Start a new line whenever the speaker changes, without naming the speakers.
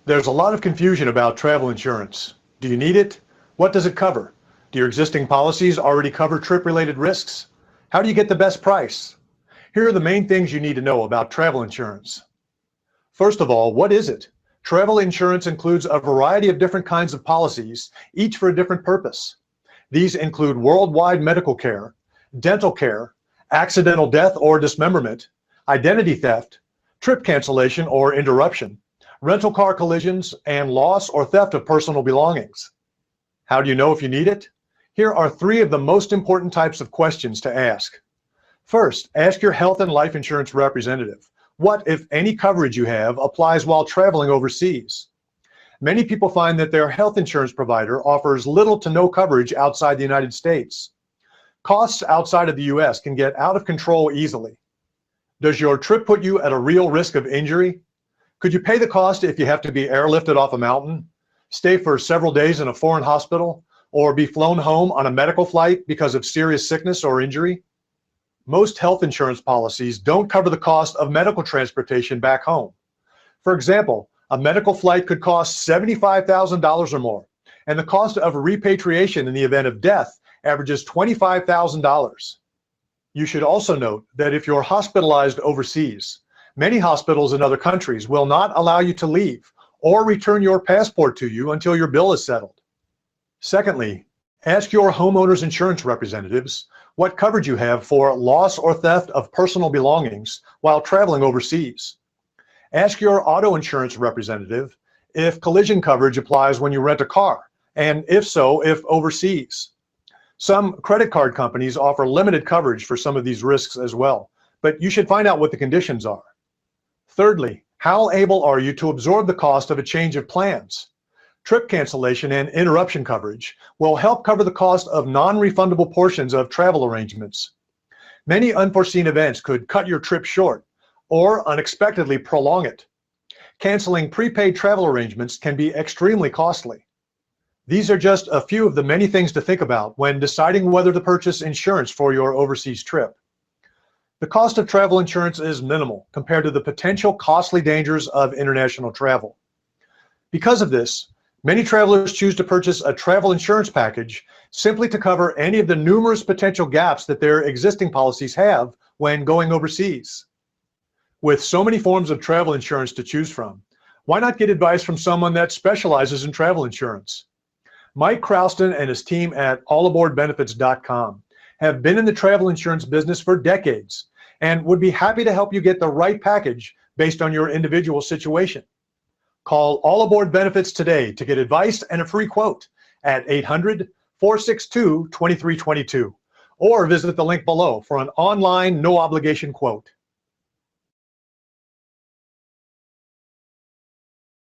There's a lot of confusion about travel insurance. Do you need it? What does it cover? Do your existing policies already cover trip-related risks? How do you get the best price? Here are the main things you need to know about travel insurance. First of all, what is it? Travel insurance includes a variety of different kinds of policies, each for a different purpose. These include worldwide medical care, dental care, accidental death or dismemberment, identity theft, trip cancellation or interruption, rental car collisions, and loss or theft of personal belongings. How do you know if you need it? Here are three of the most important types of questions to ask. First, ask your health and life insurance representative. What, if any, coverage you have applies while traveling overseas? Many people find that their health insurance provider offers little to no coverage outside the United States. Costs outside of the US can get out of control easily. Does your trip put you at a real risk of injury? Could you pay the cost if you have to be airlifted off a mountain, stay for several days in a foreign hospital, or be flown home on a medical flight because of serious sickness or injury? Most health insurance policies don't cover the cost of medical transportation back home. For example, a medical flight could cost $75,000 or more, and the cost of repatriation in the event of death averages $25,000. You should also note that if you're hospitalized overseas, many hospitals in other countries will not allow you to leave or return your passport to you until your bill is settled. Secondly, ask your homeowner's insurance representatives what coverage you have for loss or theft of personal belongings while traveling overseas. Ask your auto insurance representative if collision coverage applies when you rent a car, and if so, if overseas. Some credit card companies offer limited coverage for some of these risks as well, but you should find out what the conditions are. Thirdly, how able are you to absorb the cost of a change of plans? Trip cancellation and interruption coverage will help cover the cost of non-refundable portions of travel arrangements. Many unforeseen events could cut your trip short or unexpectedly prolong it. Canceling prepaid travel arrangements can be extremely costly. These are just a few of the many things to think about when deciding whether to purchase insurance for your overseas trip. The cost of travel insurance is minimal compared to the potential costly dangers of international travel. Because of this, many travelers choose to purchase a travel insurance package simply to cover any of the numerous potential gaps that their existing policies have when going overseas. With so many forms of travel insurance to choose from, why not get advice from someone that specializes in travel insurance? Mike Crowston and his team at allaboardbenefits.com have been in the travel insurance business for decades and would be happy to help you get the right package based on your individual situation. Call All Aboard Benefits today to get advice and a free quote at 800-462-2322, or visit the link below for an online, no-obligation quote.